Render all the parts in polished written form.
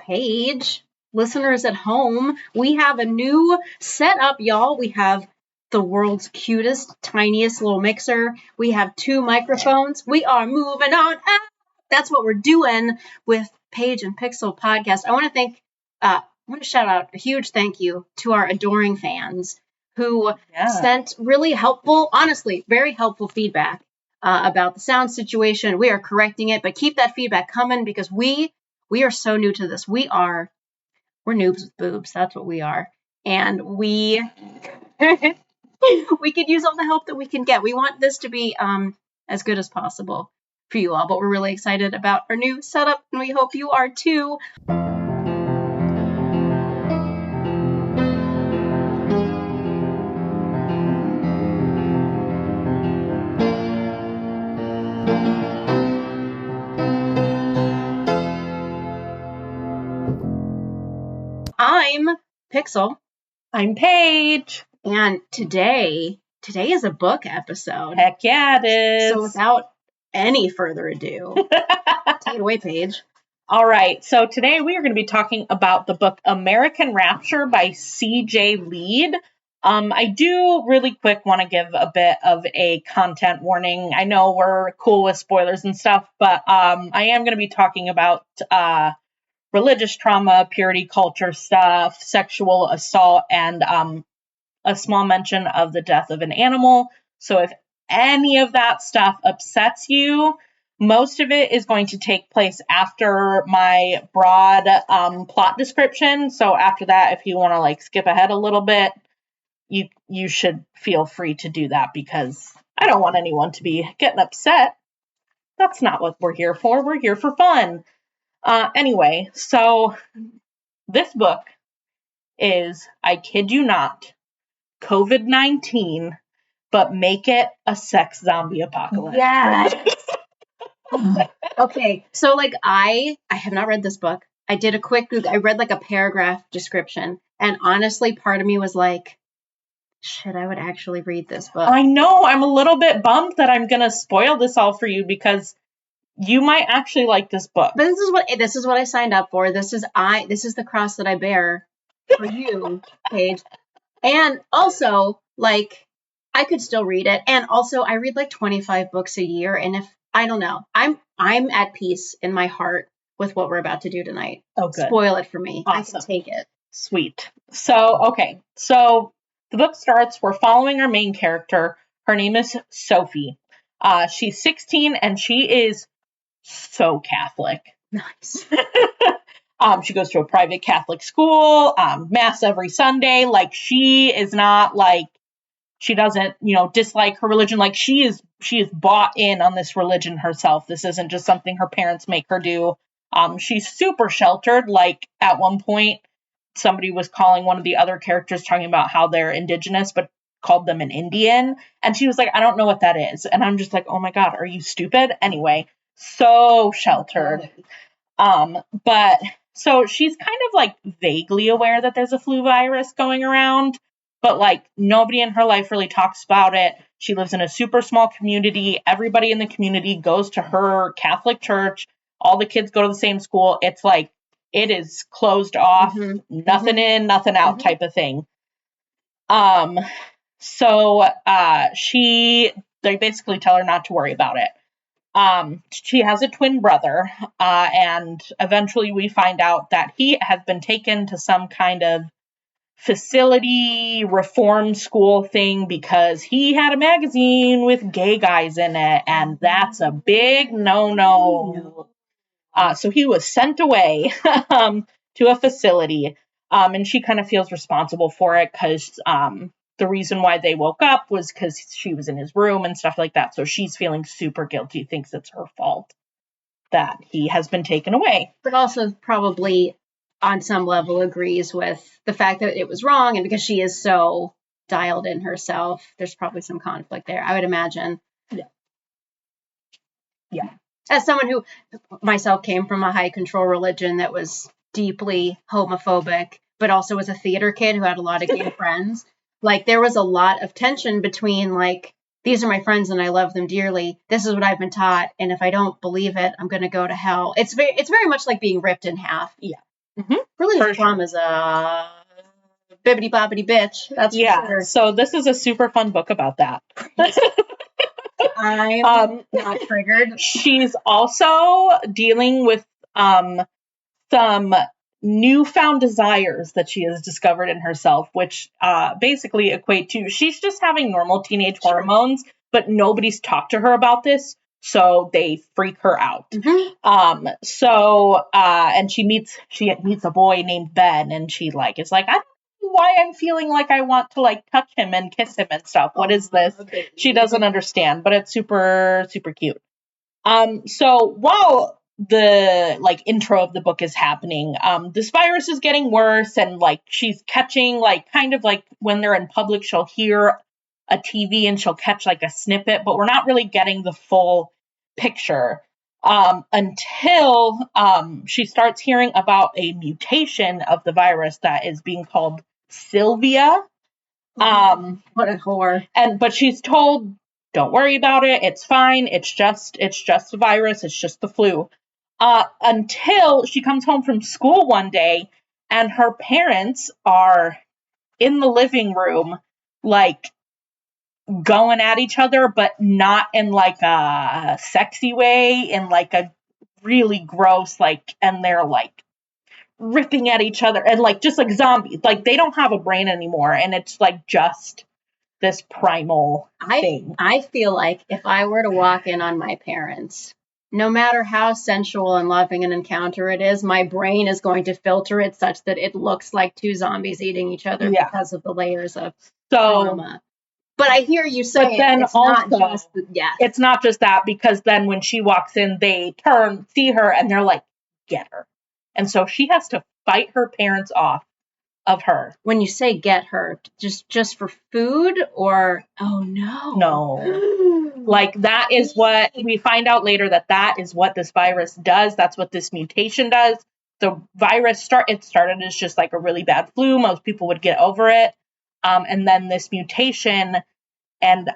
Paige. Listeners at home, we have a new setup, y'all. We have the world's cutest, tiniest little mixer. We have 2 microphones. We are moving on up. That's what we're doing with Paige and Pixel podcast. I want to shout out a huge thank you to our adoring fans who sent really helpful, honestly, very helpful feedback about the sound situation. We are correcting it, but keep that feedback coming because we are so new to this. We're noobs with boobs. That's what we are. And we could use all the help that we can get. We want this to be as good as possible for you all, but we're really excited about our new setup, and we hope you are too. I'm Pixel. I'm Paige. And today is a book episode. Heck yeah, it is. So without any further ado, take it away, Paige. All right. So today we are going to be talking about the book American Rapture by C.J. Leede. I do really quick want to give a bit of a content warning. I know we're cool with spoilers and stuff, but I am going to be talking about religious trauma, purity culture stuff, sexual assault, and a small mention of the death of an animal. So if any of that stuff upsets you, most of it is going to take place after my broad plot description. So after that, if you want to skip ahead a little bit, you should feel free to do that because I don't want anyone to be getting upset. That's not what we're here for. We're here for fun. Anyway, so this book is, I kid you not, COVID-19, but make it a sex zombie apocalypse. Yes. Okay, so I have not read this book. I did a quick Google. I read a paragraph description, and honestly, part of me was like, shit, I would actually read this book. I know. I'm a little bit bummed that I'm gonna spoil this all for you because you might actually like this book. But this is what I signed up for. This is the cross that I bear for you, Paige. And also, I could still read it. And also, I read 25 books a year. And if I don't know, I'm at peace in my heart with what we're about to do tonight. Oh, good. Spoil it for me. Awesome. I can take it. Sweet. So, okay. So the book starts. We're following our main character. Her name is Sophie. She's 16 and she is so Catholic. Nice. She goes to a private Catholic school, mass every Sunday. She is not she doesn't, dislike her religion. She is bought in on this religion herself. This isn't just something her parents make her do. She's super sheltered. At one point, somebody was calling one of the other characters talking about how they're indigenous, but called them an Indian. And she was like, I don't know what that is. And I'm just like, oh my God, are you stupid? Anyway, so sheltered. But so she's kind of vaguely aware that there's a flu virus going around, but nobody in her life really talks about it. She lives in a super small community. Everybody in the community goes to her Catholic church. All the kids go to the same school. It's it is closed off, nothing in, nothing out type of thing. So they basically tell her not to worry about it. She has a twin brother, and eventually we find out that he has been taken to some kind of facility reform school thing because he had a magazine with gay guys in it, and that's a big no. So he was sent away to a facility, and she kind of feels responsible for it because the reason why they woke up was because she was in his room and stuff like that. So she's feeling super guilty, thinks it's her fault that he has been taken away. But also probably on some level agrees with the fact that it was wrong. And because she is so dialed in herself, there's probably some conflict there, I would imagine. Yeah. As someone who myself came from a high control religion that was deeply homophobic, but also was a theater kid who had a lot of gay friends. There was a lot of tension between, these are my friends and I love them dearly. This is what I've been taught. And if I don't believe it, I'm going to go to hell. It's very much like being ripped in half. Yeah. Religious trauma is a bibbity bobbity bitch. That's for sure. So this is a super fun book about that. I'm not triggered. She's also dealing with some newfound desires that she has discovered in herself, which basically equate to she's just having normal teenage hormones, but nobody's talked to her about this, so they freak her out. And she meets a boy named Ben, and she is like, I don't know why I'm feeling like I want to touch him and kiss him and stuff. What is this? Okay. She doesn't understand, but it's super, super cute. So while the intro of the book is happening, this virus is getting worse, and she's catching kind of when they're in public, she'll hear a TV and she'll catch a snippet, but we're not really getting the full picture until she starts hearing about a mutation of the virus that is being called Sylvia. What a whore. But she's told, don't worry about it. It's fine. It's just a virus. It's just the flu. Until she comes home from school one day and her parents are in the living room, going at each other, but not in a sexy way, in a really gross, and they're ripping at each other and just like zombies. They don't have a brain anymore, and it's just this primal thing. I feel like if I were to walk in on my parents, no matter how sensual and loving an encounter it is, my brain is going to filter it such that it looks like two zombies eating each other because of the layers of trauma. But I hear you saying it's not just that, because then when she walks in, they see her, and they're like, get her. And so she has to fight her parents off of her. When you say get her, just for food, or no. That is what we find out later, that is what this virus does. That's what this mutation does. The virus started as just a really bad flu. Most people would get over it. And then this mutation, and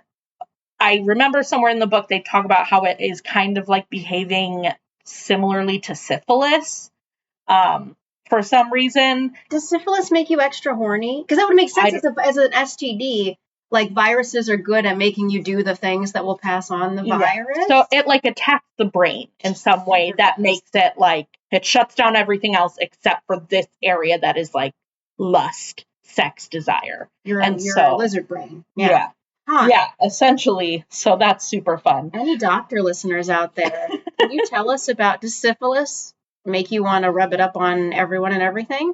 I remember somewhere in the book they talk about how it is kind of behaving similarly to syphilis. For some reason. Does syphilis make you extra horny? Because that would make sense as an STD. Viruses are good at making you do the things that will pass on the virus. So it attacks the brain in some way that makes it it shuts down everything else except for this area that is lust, sex, desire. You're a lizard brain. Yeah. Huh. Yeah, essentially. So that's super fun. Any doctor listeners out there, can you tell us about syphilis? Make you want to rub it up on everyone and everything?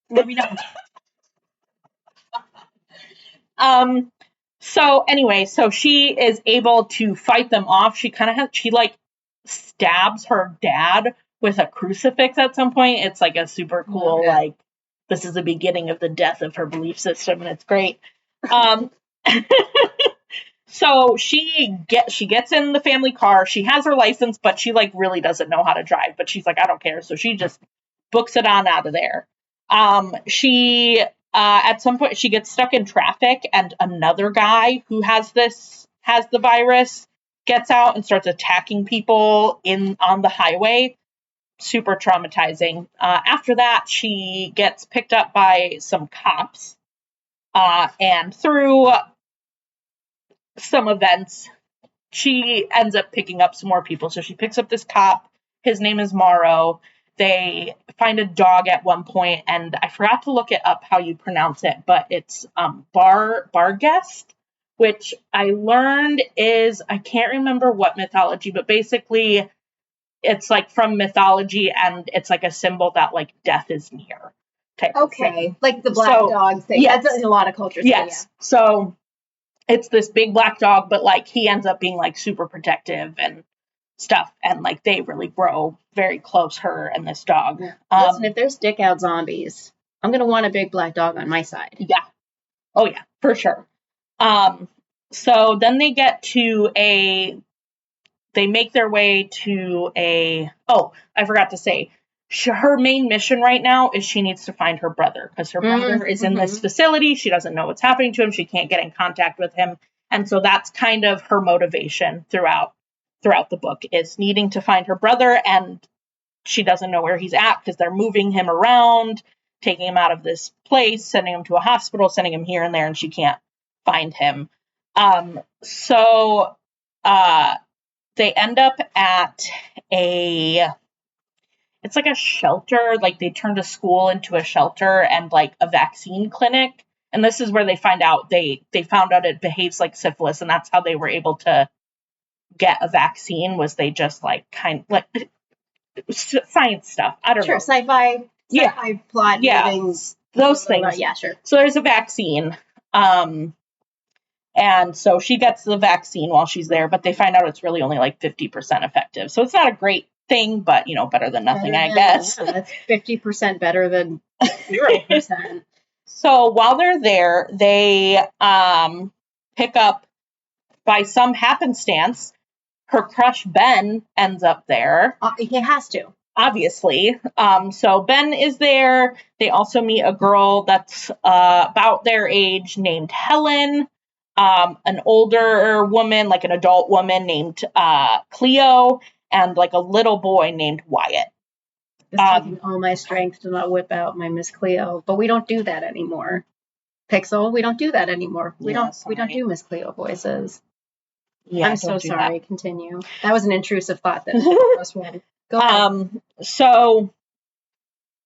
Maybe not. So anyway, so she is able to fight them off. She stabs her dad with a crucifix at some point. It's a super cool, this is the beginning of the death of her belief system, and it's great. So she gets in the family car. She has her license, but she really doesn't know how to drive. But she's I don't care. So she just books it on out of there. She at some point she gets stuck in traffic, and another guy who has the virus gets out and starts attacking people on the highway. Super traumatizing. After that, she gets picked up by some cops, and through some events, she ends up picking up some more people. So she picks up this cop. His name is Morrow. They find a dog at one point, and I forgot to look it up how you pronounce it, but it's Barghest, which I learned is, I can't remember what mythology, but basically it's from mythology, and it's a symbol that death is near. Okay, the black dog thing. Yes. That's in a lot of cultures. Yes. Yeah. So it's this big black dog, but he ends up being super protective and stuff, and they really grow very close, her and this dog. Listen, if there's dick out zombies, I'm gonna want a big black dog on my side. Yeah. Oh yeah, for sure. So then they make their way to I forgot to say, her main mission right now is she needs to find her brother, because her brother is in this facility. She doesn't know what's happening to him. She can't get in contact with him. And so that's kind of her motivation throughout the book, is needing to find her brother. And she doesn't know where he's at because they're moving him around, taking him out of this place, sending him to a hospital, sending him here and there, and she can't find him. So they end up at it's like a shelter, like they turned a school into a shelter and like a vaccine clinic. And this is where they found out it behaves like syphilis, and that's how they were able to get a vaccine, was they just like science stuff. I don't know. Sci-fi plot things. Those things. Yeah, sure. So there's a vaccine. And so she gets the vaccine while she's there, but they find out it's really only like 50% effective. So it's not a great thing, but, better than nothing, I guess. Yeah, that's 50% better than 0%. So while they're there, they pick up, by some happenstance, her crush Ben ends up there. He has to. Obviously. So Ben is there. They also meet a girl that's about their age named Helen. An older woman, like an adult woman named Cleo, and like a little boy named Wyatt. It's taking all my strength to not whip out my Miss Cleo, but we don't do that anymore. Pixel, we don't do that anymore. We don't do Miss Cleo voices. Yeah, I'm so sorry. That. Continue. That was an intrusive thought that was wrong. Go ahead. So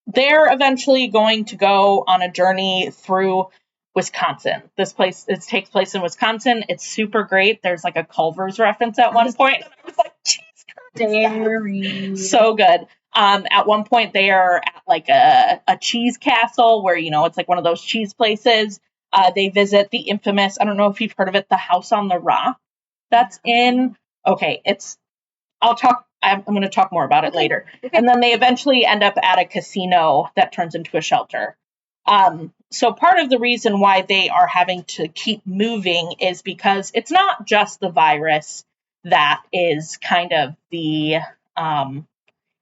they're eventually going to go on a journey through Wisconsin. This place, it takes place in Wisconsin. It's super great. There's like a Culver's reference at one point. I was like, dairy. So good. At one point they are at like a cheese castle where, it's like one of those cheese places. They visit the infamous, I don't know if you've heard of it, the House on the Rock. That's I'm going to talk more about it later. Okay. And then they eventually end up at a casino that turns into a shelter. So part of the reason why they are having to keep moving is because it's not just the virus that is kind of the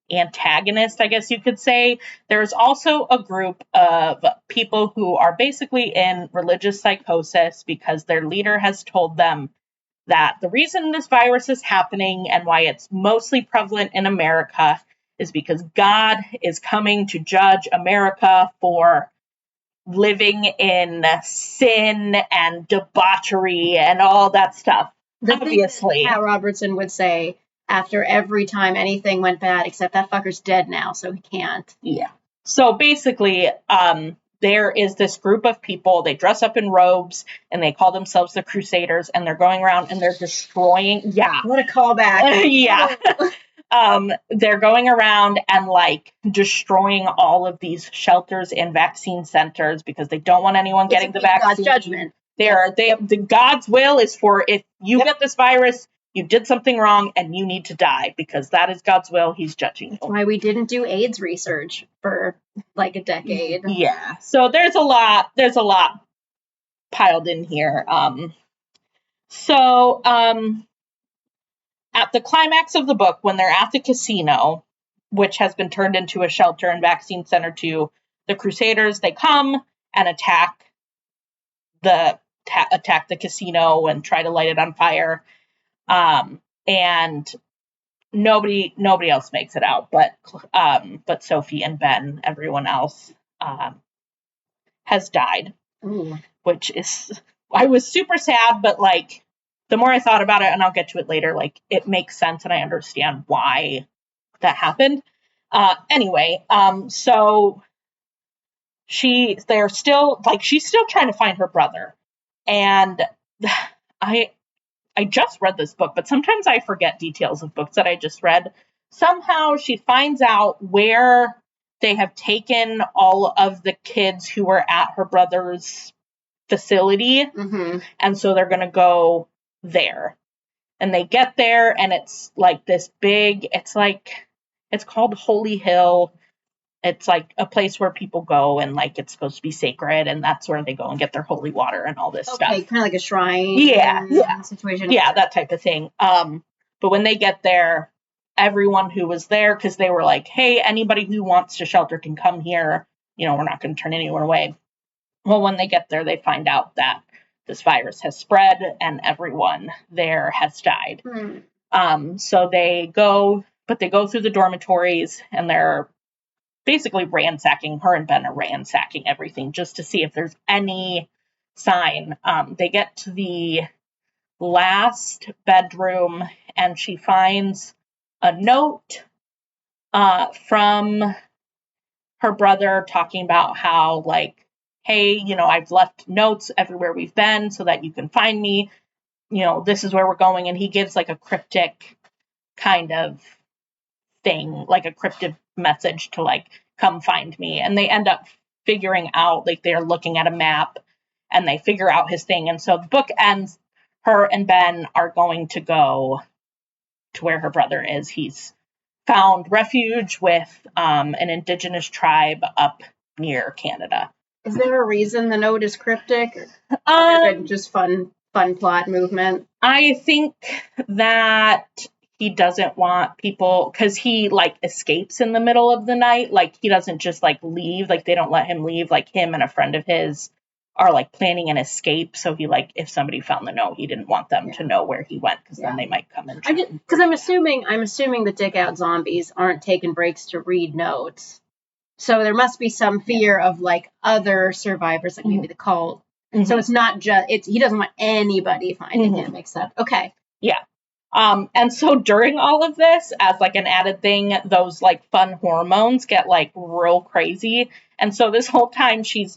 antagonist, I guess you could say. There's also a group of people who are basically in religious psychosis because their leader has told them that the reason this virus is happening and why it's mostly prevalent in America is because God is coming to judge America for living in sin and debauchery and all that stuff. Obviously. Pat Robertson would say after every time anything went bad, except that fucker's dead now, so he can't. Yeah. So basically, there is this group of people, they dress up in robes, and they call themselves the Crusaders, and they're going around and they're destroying, What a callback. They're going around and, like, destroying all of these shelters and vaccine centers because they don't want anyone getting the vaccine. God's judgment. The God's will is for if you get this virus, you did something wrong and you need to die because that is God's will. He's judging you. That's why we didn't do AIDS research for like a decade. Yeah. So there's a lot piled in here. At the climax of the book, when they're at the casino, which has been turned into a shelter and vaccine center to the Crusaders, they come and attack the casino and try to light it on fire. And nobody else makes it out, but Sophie and Ben, everyone else, has died. Ooh. Which is, I was super sad, but like, the more I thought about it, and I'll get to it later, like, it makes sense and I understand why that happened. Anyway, so she's still trying to find her brother. And I just read this book, but sometimes I forget details of books that I just read. Somehow she finds out where they have taken all of the kids who were at her brother's facility. Mm-hmm. And so they're going to go there. And they get there and it's like this big, it's called Holy Hill. It's like a place where people go and like it's supposed to be sacred, and that's where they go and get their holy water and all this stuff. Kind of like a shrine. Yeah. Situation. Yeah, that type of thing. But when they get there, everyone who was there, because they were like, hey, anybody who wants to shelter can come here. We're not going to turn anyone away. Well, when they get there, they find out that this virus has spread and everyone there has died. Hmm. So they go but they go through the dormitories and they're basically ransacking, her and Ben are ransacking everything just to see if there's any sign. They get to the last bedroom and she finds a note from her brother talking about how, like, hey, you know, I've left notes everywhere we've been so that you can find me. You know, this is where we're going. And he gives like a cryptic kind of thing, like a cryptic message to like, come find me. And they end up figuring out, like, they're looking at a map and they figure out his thing. And so the book ends, her and Ben are going to go to where her brother is. He's found refuge with an indigenous tribe up near Canada. Is there a reason the note is cryptic? Or just fun plot movement? I think that he doesn't want people, because he like escapes in the middle of the night. Like, he doesn't just like leave. Like, they don't let him leave. Like, him and a friend of his are like planning an escape. So he, like, if somebody found the note, he didn't want them to know where he went, because then they might come in. Because I'm assuming the dick out zombies aren't taking breaks to read notes. So there must be some fear of like other survivors, like maybe the cult. So it's not just, he doesn't want anybody finding him except, okay. Yeah. And so during all of this, as like an added thing, those like fun hormones get like real crazy. And so this whole time she's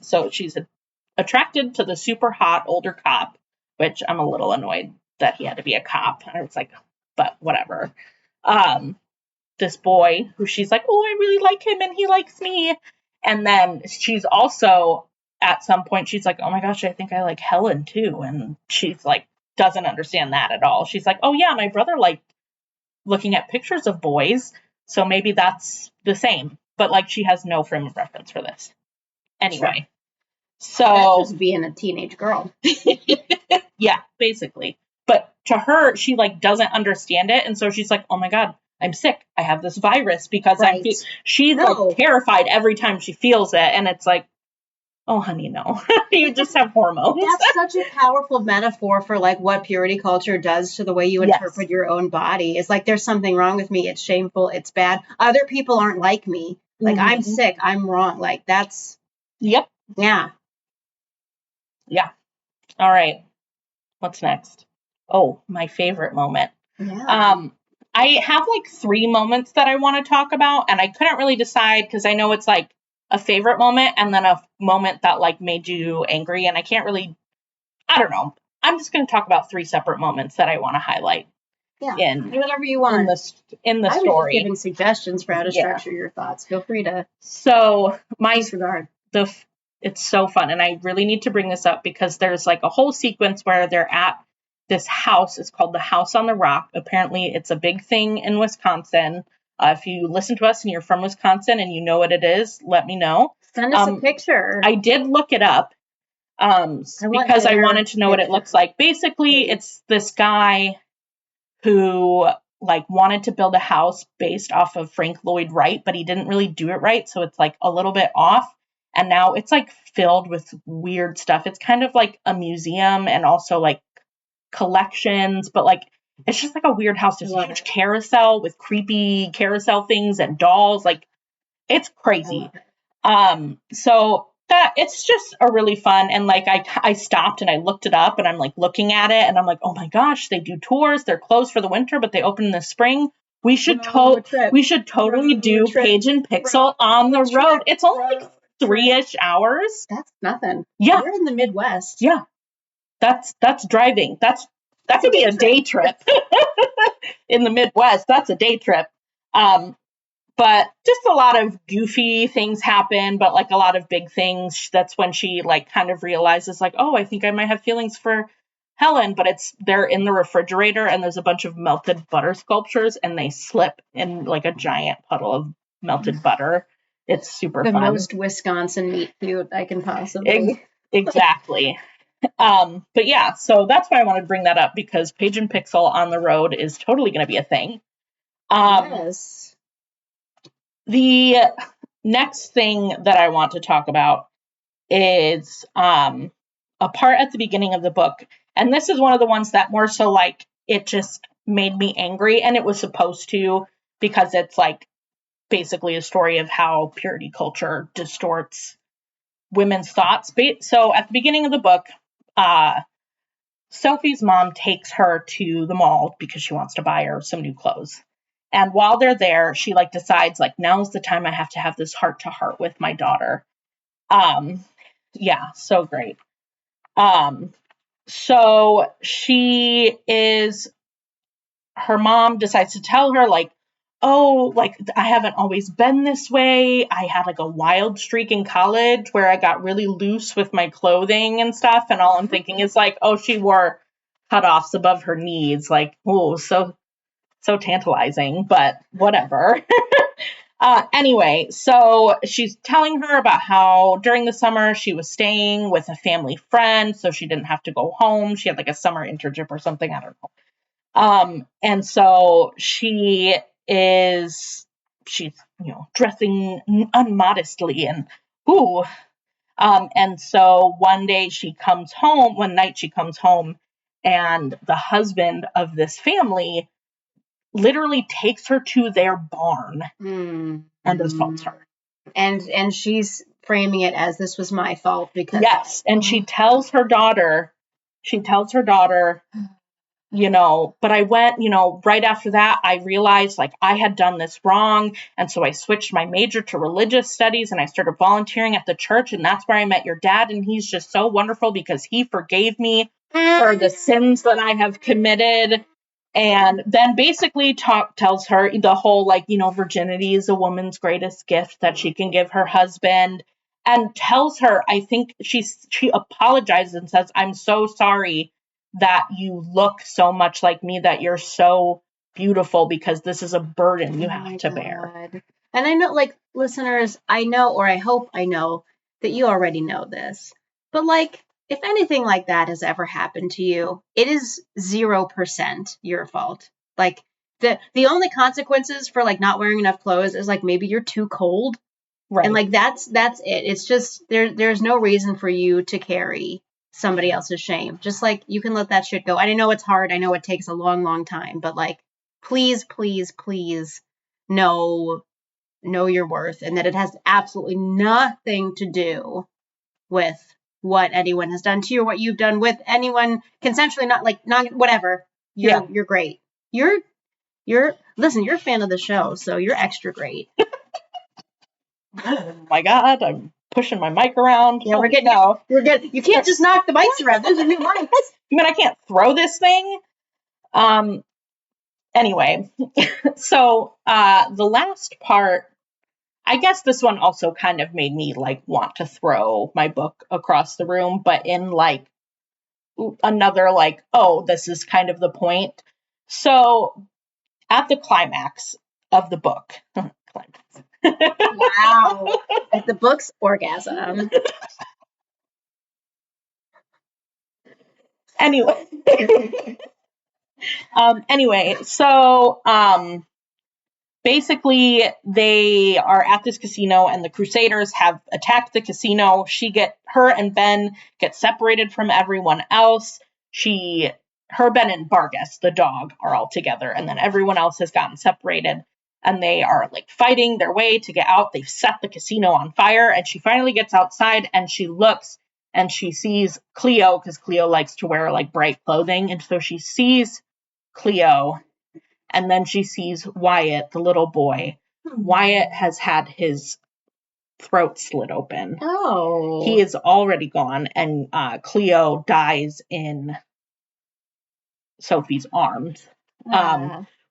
attracted to the super hot older cop, which I'm a little annoyed that he had to be a cop. I was like, but whatever. This boy who she's like, oh, I really like him and he likes me. And then she's also, at some point, she's like, oh my gosh, I think I like Helen too. And she's like, doesn't understand that at all. She's like, oh yeah, my brother liked looking at pictures of boys, so maybe that's the same. But like, she has no frame of reference for this. Anyway, so that's just being a teenage girl. Yeah, basically. But to her, she like doesn't understand it, and so she's like, oh my god, I'm sick. I have this virus, because she's like terrified every time she feels it, and it's like, oh, honey, no. You just have hormones. That's such a powerful metaphor for like what purity culture does to the way you interpret your own body. It's like, there's something wrong with me. It's shameful. It's bad. Other people aren't like me. Like, I'm sick. I'm wrong. Like, that's. Yep. Yeah. Yeah. All right. What's next? Oh, my favorite moment. Yeah. I have like 3 moments that I want to talk about, and I couldn't really decide, because I know it's like a favorite moment and then a moment that like made you angry, and I can't really, I don't know. I'm just going to talk about 3 separate moments that I want to highlight. Yeah, whatever you want. In the I story. was just giving suggestions for how to structure your thoughts. Feel free to. So my disregard. It's so fun, and I really need to bring this up because there's like a whole sequence where they're at this house. It's called the House on the Rock. Apparently, it's a big thing in Wisconsin. If you listen to us and you're from Wisconsin and you know what it is, let me know. Send us a picture. I did look it up because I wanted to know what it looks like. Basically, it's this guy who like wanted to build a house based off of Frank Lloyd Wright, but he didn't really do it right. So it's like a little bit off. And now it's like filled with weird stuff. It's kind of like a museum and also like collections, but like it's just like a weird house. There's a huge carousel with creepy carousel things and dolls. Like, it's crazy. So that it's just a really fun, and like I stopped and I looked it up and I'm like looking at it and I'm like, oh my gosh, they do tours. They're closed for the winter, but they open in the spring. We should totally do Paige and Pixel on the road. It's only like 3-ish hours. That's nothing. Yeah. We're in the Midwest. Yeah. That's driving. That could be a day trip. In the Midwest, that's a day trip. But just a lot of goofy things happen, but like a lot of big things. That's when she like kind of realizes like, oh, I think I might have feelings for Helen, but they're in the refrigerator and there's a bunch of melted butter sculptures and they slip in like a giant puddle of melted butter. It's super fun. The most Wisconsin meet cute I can possibly. Exactly. But yeah, so that's why I wanted to bring that up, because Paige and Pixel on the road is totally going to be a thing. Yes. The next thing that I want to talk about is a part at the beginning of the book. And this is one of the ones that more so like it just made me angry, and it was supposed to. because it's like basically a story of how purity culture distorts women's thoughts. So at the beginning of the book, Sophie's mom takes her to the mall because she wants to buy her some new clothes. And while they're there, she like decides like, now's the time I have to have this heart to heart with my daughter. Yeah, so great. So her mom decides to tell her like, oh, like I haven't always been this way. I had like a wild streak in college where I got really loose with my clothing and stuff. And all I'm thinking is like, oh, she wore cutoffs above her knees. Like, oh, so tantalizing, but whatever. Anyway, so she's telling her about how during the summer she was staying with a family friend, so she didn't have to go home. She had like a summer internship or something. I don't know. And so she's, dressing unmodestly and ooh. And so one night she comes home and the husband of this family literally takes her to their barn and assaults her. And she's framing it as this was my fault because yes, and she tells her daughter, but I went, right after that, I realized like I had done this wrong. And so I switched my major to religious studies and I started volunteering at the church. And that's where I met your dad. And he's just so wonderful because he forgave me for the sins that I have committed. And then basically tells her the whole, like, virginity is a woman's greatest gift that she can give her husband, and tells her, I think she apologizes and says, I'm so sorry that you look so much like me, that you're so beautiful, because this is a burden you have to bear. And I know, like, listeners, I know, or I hope I know that you already know this, but like, if anything like that has ever happened to you, it is 0% your fault. Like the only consequences for like not wearing enough clothes is like maybe you're too cold. Right. And like that's it. It's just there's no reason for you to carry somebody else's shame. Just like you can let that shit go. I know it's hard. I know it takes a long, long time, but like please, please, please know your worth, and that it has absolutely nothing to do with what anyone has done to you or what you've done with anyone consensually, not whatever. You're great. You're listen, you're a fan of the show, so you're extra great. Oh my God, I'm pushing my mic around. Yeah, we're good. You can't just knock the mics around. Those are new mics. I mean, I can't throw this thing. Anyway, so the last part, I guess this one also kind of made me like want to throw my book across the room, but in like another like, oh, this is kind of the point. So at the climax of the book, wow, at the book's orgasm. Anyway, so basically they are at this casino and the Crusaders have attacked the casino. Her and Ben get separated from everyone else. Ben and Bargus, the dog, are all together, and then everyone else has gotten separated, and they are like fighting their way to get out. They've set the casino on fire, and she finally gets outside and she looks and she sees Cleo, because Cleo likes to wear like bright clothing, and so she sees Cleo. And then she sees Wyatt, the little boy. Wyatt has had his throat slit open. Oh. He is already gone, and Cleo dies in Sophie's arms,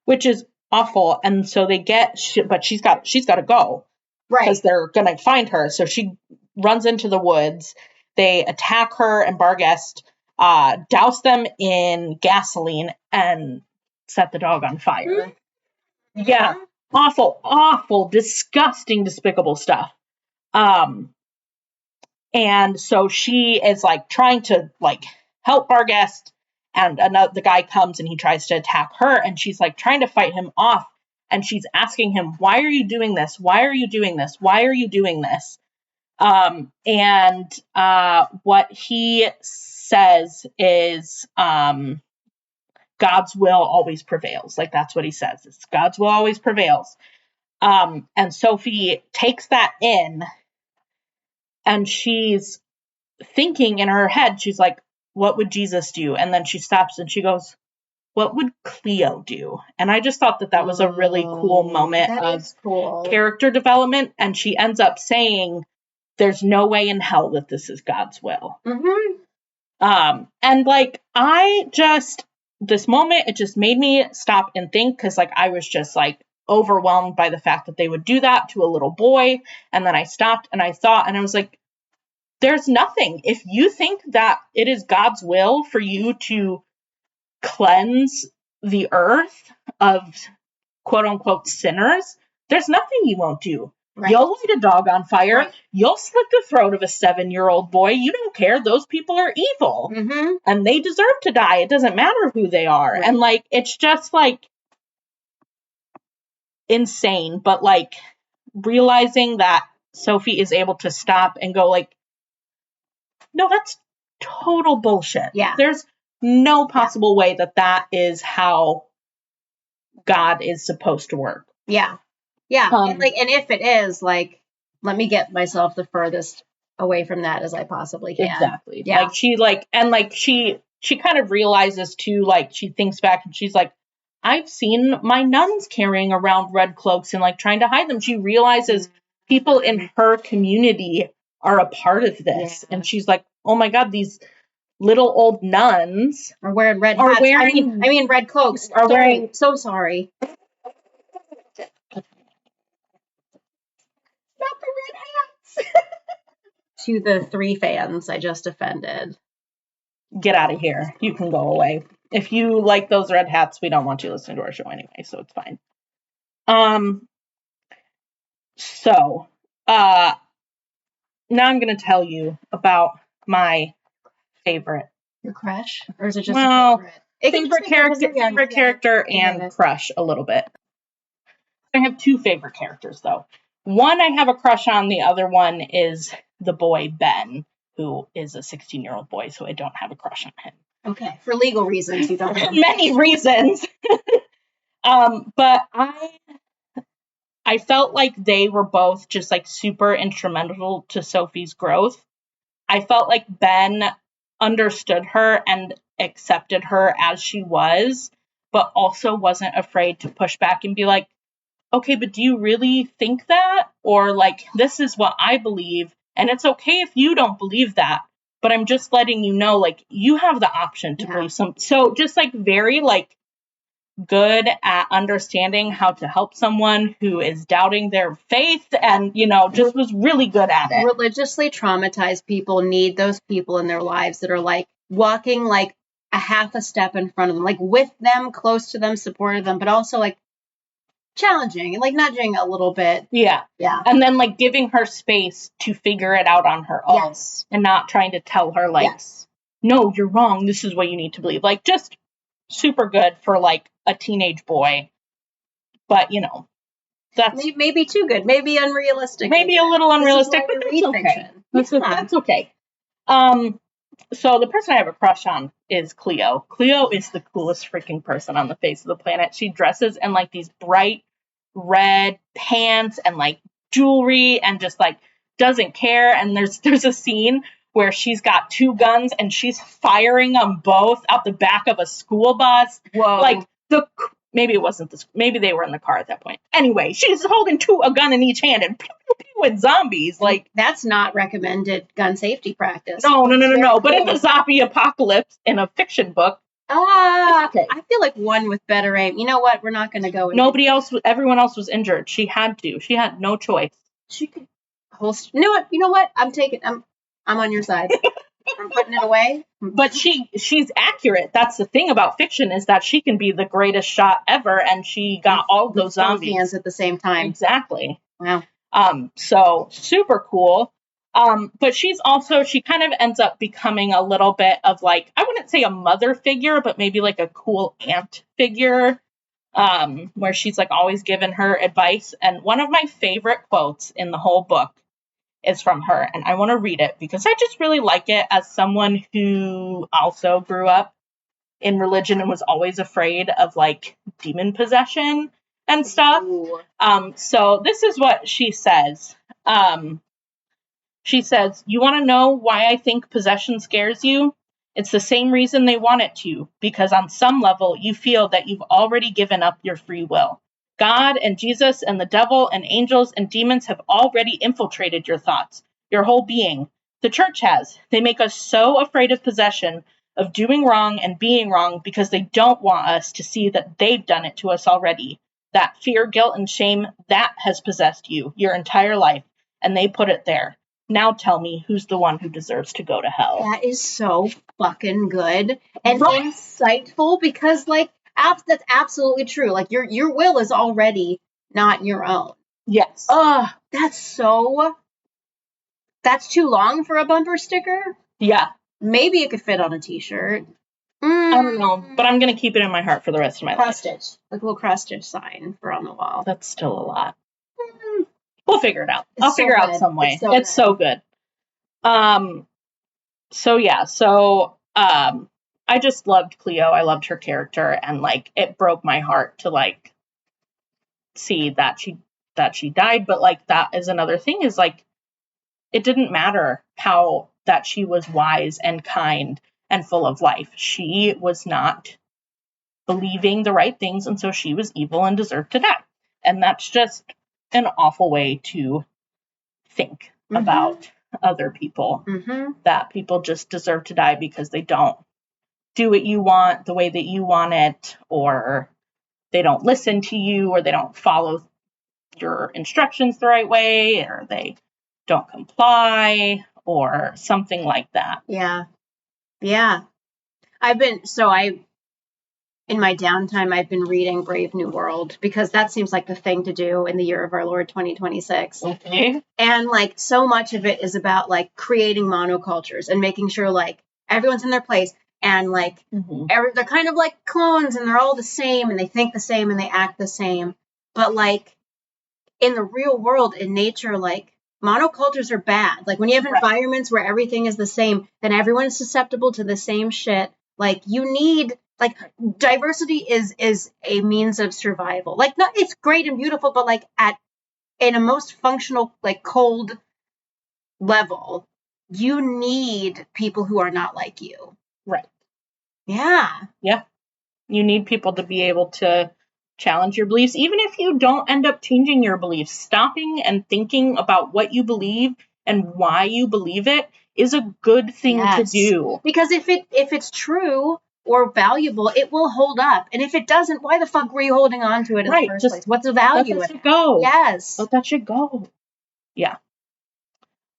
which is awful. And so but she's got to go. Right. Because they're going to find her. So she runs into the woods. They attack her and Barghest, douse them in gasoline, and set the dog on fire. Yeah. Awful, disgusting, despicable stuff. And so she is like trying to like help Barghest, and the guy comes and he tries to attack her, and she's like trying to fight him off, and she's asking him, why are you doing this? Why are you doing this? Why are you doing this? And what he says is, God's will always prevails. Like, that's what he says. It's God's will always prevails. And Sophie takes that in, and she's thinking in her head, she's like, what would Jesus do? And then she stops and she goes, what would Cleo do? And I just thought that was a really cool moment of character development. And she ends up saying, there's no way in hell that this is God's will. And like, this moment, it just made me stop and think, because like, I was just like overwhelmed by the fact that they would do that to a little boy. And then I stopped and I thought, and I was like, there's nothing. If you think that it is God's will for you to cleanse the earth of quote unquote sinners, there's nothing you won't do. Right. You'll light a dog on fire. Right. You'll slit the throat of a 7-year-old boy. You don't care. Those people are evil and they deserve to die. It doesn't matter who they are. Right. And like, it's just like insane. But like, realizing that Sophie is able to stop and go like, no, that's total bullshit. Yeah. There's no possible way that is how God is supposed to work. Yeah. Yeah. And if it is, like, let me get myself the furthest away from that as I possibly can. Exactly. Yeah. Like, she kind of realizes too, like, she thinks back and she's like, I've seen my nuns carrying around red cloaks and like trying to hide them. She realizes people in her community are a part of this. Yeah. And she's like, oh my God, these little old nuns are wearing red hats. I mean red cloaks. Are wearing. So sorry. Not the red hats. To the 3 fans I just offended. Get out of here. You can go away. If you like those red hats, we don't want you listening to our show anyway, so it's fine. So, now I'm going to tell you about my favorite. Your crush? Or is it just a favorite? Favorite character and crush a little bit. I have 2 favorite characters, though. One I have a crush on. The other one is the boy, Ben, who is a 16-year-old boy, so I don't have a crush on him. Okay. For legal reasons, you don't have many reasons. But I felt like they were both just like super instrumental to Sophie's growth. I felt like Ben understood her and accepted her as she was, but also wasn't afraid to push back and be like, okay, but do you really think that? Or like, this is what I believe, and it's okay if you don't believe that, but I'm just letting you know, like, you have the option to believe some. So just like very like good at understanding how to help someone who is doubting their faith, and, you know, just was really good at it. Religiously traumatized people need those people in their lives that are like walking like a half a step in front of them, like with them, close to them, supportive them, but also like challenging and like nudging a little bit. Yeah. Yeah. And then like giving her space to figure it out on her own. Yes. And not trying to tell her like, no, you're wrong. This is what you need to believe. Like, just super good for like a teenage boy. But, you know, that's maybe too good. Maybe unrealistic. Maybe a little unrealistic, but that's okay. That's okay. So the person I have a crush on is Cleo. Cleo is the coolest freaking person on the face of the planet. She dresses in like these bright red pants and like jewelry and just like doesn't care. And there's a scene where she's got 2 guns and she's firing them both out the back of a school bus. Whoa. Like maybe it wasn't this. Maybe they were in the car at that point. Anyway, she's holding a gun in each hand and pew, pew, pew with zombies. Like, that's not recommended gun safety practice. No. But in the zombie apocalypse, in a fiction book, okay. I feel like one with better aim. You know what? We're not going to go. Everyone else was injured. She had to. She had no choice. She could holster. You know what? I'm on your side. I'm putting it away. But she's accurate. That's the thing about fiction, is that she can be the greatest shot ever, and she got all those zombies hands at the same time. Exactly. Wow. So super cool. But she kind of ends up becoming a little bit of like, I wouldn't say a mother figure, but maybe like a cool aunt figure, where she's like always giving her advice. And one of my favorite quotes in the whole book is from her, and I want to read it because I just really like it as someone who also grew up in religion and was always afraid of like demon possession and stuff. Ooh. So this is what she says. She says, "You want to know why I think possession scares you? It's the same reason they want it to, because on some level you feel that you've already given up your free will. God and Jesus and the devil and angels and demons have already infiltrated your thoughts, your whole being. The church has. They make us so afraid of possession, of doing wrong and being wrong, because they don't want us to see that they've done it to us already. That fear, guilt, and shame, that has possessed you your entire life, and they put it there. Now tell me, who's the one who deserves to go to hell?" That is so fucking good and Right. insightful, because like that's absolutely true. Like your will is already not your own. Yes. That's too long for a bumper sticker. Yeah. Maybe it could fit on a t-shirt. I don't know, but I'm going to keep it in my heart for the rest of my life. Cross stitch, like a little cross stitch sign for on the wall. That's still a lot. We'll figure it out. It's I'll so figure out good. some way. It's so good. So yeah, I just loved Cleo. I loved her character, and like it broke my heart to like see that she died, but like that is another thing, is like it didn't matter how that she was wise and kind and full of life. She was not believing the right things, and so she was evil and deserved to die. And that's just an awful way to think about other people, that people just deserve to die because they don't do what you want the way that you want it, or they don't listen to you, or they don't follow your instructions the right way, or they don't comply, or something like that. Yeah. In my downtime, I've been reading Brave New World, because that seems like the thing to do in the year of our Lord 2026. Okay. And like so much of it is about like creating monocultures and making sure like everyone's in their place, and like they're kind of like clones, and they're all the same, and they think the same, and they act the same. But like in the real world, in nature, like monocultures are bad. Like when you have environments where everything is the same, then everyone is susceptible to the same shit. Like you need, like, diversity is a means of survival. Like, not, it's great and beautiful, but like in a most functional, like cold level, you need people who are not like you. Right. Yeah. Yeah. You need people to be able to challenge your beliefs, even if you don't end up changing your beliefs. Stopping and thinking about what you believe and why you believe it is a good thing to do. Because if it's true or valuable, it will hold up. And if it doesn't, why the fuck were you holding on to it in the first place? What's the value? Let that shit go. Yes. Let that shit go. Yeah.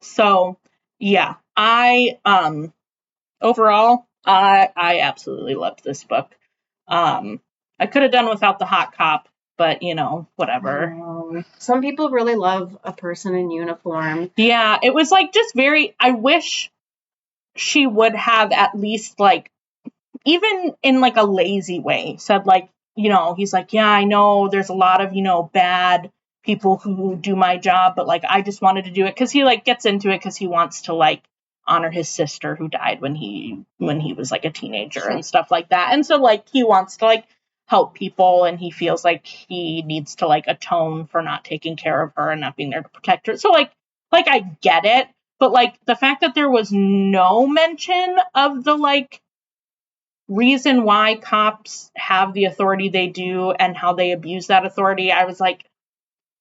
So, yeah, overall, I absolutely loved this book. I could have done without the hot cop, but whatever. Some people really love a person in uniform. Yeah, it was like just I wish she would have at least like, even in like a lazy way, said like, he's like, yeah, I know there's a lot of, bad people who do my job, but like, I just wanted to do it. Cause he like gets into it because he wants to like honor his sister who died when he was like a teenager and stuff like that. And so like, he wants to like help people, and he feels like he needs to like atone for not taking care of her and not being there to protect her. So like I get it, but like the fact that there was no mention of the like reason why cops have the authority they do and how they abuse that authority, I was like,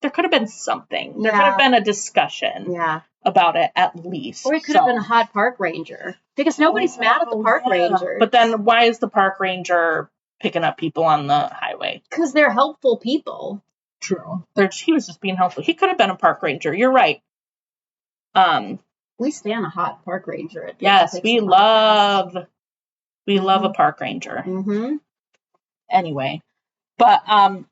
there could have been something. There could have been a discussion about it at least. Or he could have been a hot park ranger, because nobody's mad at the park ranger. But then why is the park ranger picking up people on the highway? Because they're helpful people. True. He was just being helpful. He could have been a park ranger. You're right. We stand a hot park ranger. Yes, we love a park ranger. Anyway, but I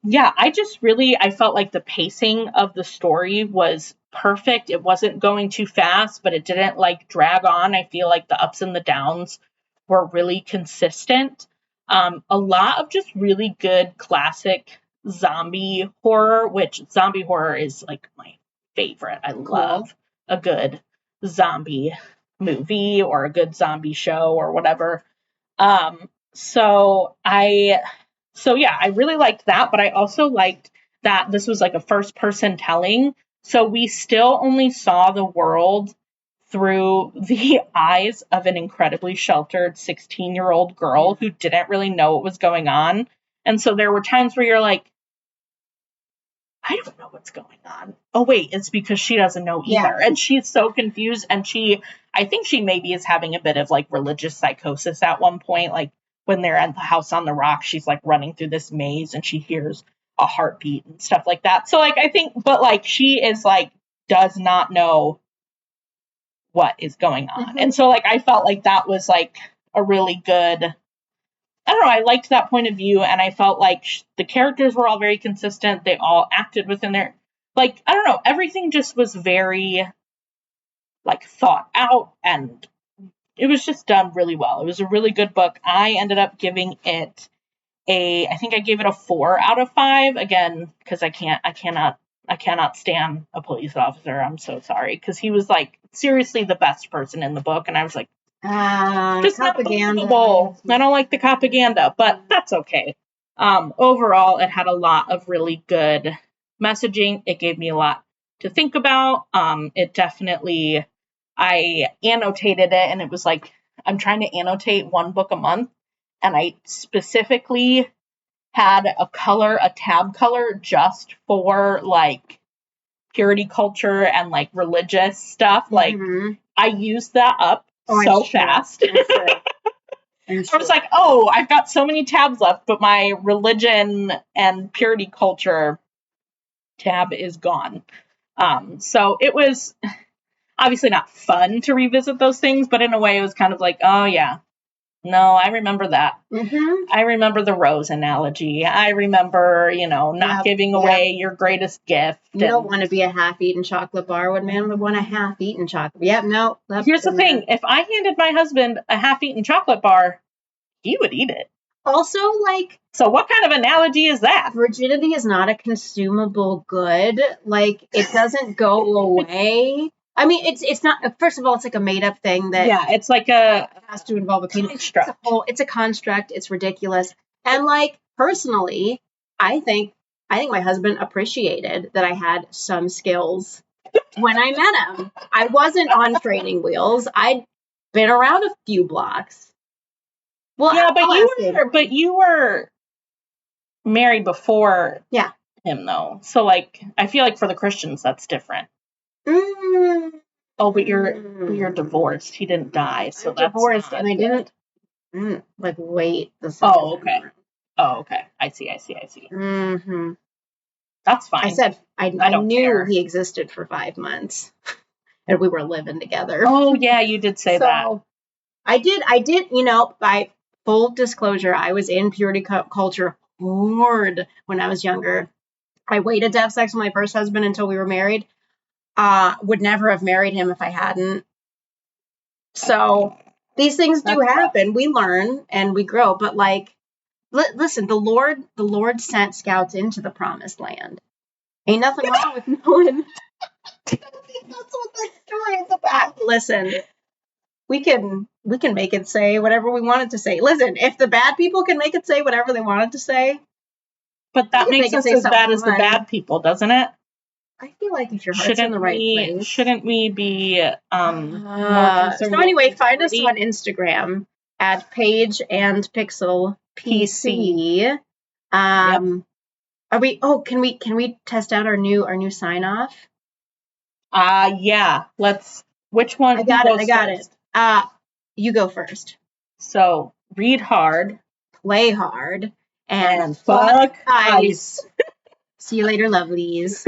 felt like the pacing of the story was perfect. It wasn't going too fast, but it didn't like drag on. I feel like the ups and the downs were really consistent. A lot of just really good classic zombie horror, which zombie horror is like my favorite. I love a good zombie movie or a good zombie show or whatever. So I really liked that, but I also liked that this was like a first person telling. So we still only saw the world through the eyes of an incredibly sheltered 16-year-old girl who didn't really know what was going on. And so there were times where you're like, I don't know what's going on. Oh, wait, it's because she doesn't know either. Yeah. And she's so confused. And I think she maybe is having a bit of like religious psychosis at one point. Like when they're at the house on the rock, she's like running through this maze and she hears a heartbeat and stuff like that. So like, I think, but like she is like, does not know what is going on. Mm-hmm. And so like, I felt like that was like a really good, I don't know, I liked that point of view, and I felt like the characters were all very consistent. They all acted within their, like, I don't know, everything just was very, like, thought out, and it was just done really well. It was a really good book. I ended up giving it I think I gave it a 4 out of 5, again, because I cannot stand a police officer. I'm so sorry, because he was, like, seriously the best person in the book, and I was like, just propaganda. I don't like the propaganda, but that's okay. Overall, it had a lot of really good messaging. It gave me a lot to think about. It definitely, I annotated it, and it was like, I'm trying to annotate one book a month, and I specifically had a tab color just for like purity culture and like religious stuff. Like I used that up so fast. I was like, oh, I've got so many tabs left, but my religion and purity culture tab is gone. So it was obviously not fun to revisit those things, but in a way it was kind of like, oh yeah, no, I remember that. I remember the rose analogy. I remember, not giving away your greatest gift. You don't want to be a half-eaten chocolate bar. What man would want a half-eaten chocolate? Yeah, no. Here's the thing. If I handed my husband a half-eaten chocolate bar, he would eat it. Also, like... So what kind of analogy is that? Virginity is not a consumable good. Like, it doesn't go away. I mean, it's not, first of all, it's like a made-up thing that... Yeah, it's like it has to involve a penis. construct. It's a construct. It's ridiculous. And, like, personally, I think my husband appreciated that I had some skills when I met him. I wasn't on training wheels. I'd been around a few blocks. Well, yeah, but you were married before him, though. So, like, I feel like for the Christians, that's different. Oh, but you're divorced. He didn't die, so that's divorced, and I didn't like wait. Oh, okay. I see. Mm-hmm. That's fine. I said I knew he existed for 5 months, and we were living together. Oh yeah, you did say that. I did. By full disclosure, I was in purity culture hard when I was younger. I waited to have sex with my first husband until we were married. Would never have married him if I hadn't. So these things do happen. We learn and we grow. But like, listen, the Lord sent scouts into the promised land. Ain't nothing wrong with knowing. That's what the story is about. Listen, we can make it say whatever we want it to say. Listen, if the bad people can make it say whatever they want it to say. But that makes us as bad as the bad people, doesn't it? I feel like if your heart's in the right place. Shouldn't we be so anyway, find us on Instagram at Page and Pixel PC. Are we can we test out our new sign off? Yeah. Which one? I got it. You go first. So read hard, play hard, and fuck ice. See you later, lovelies.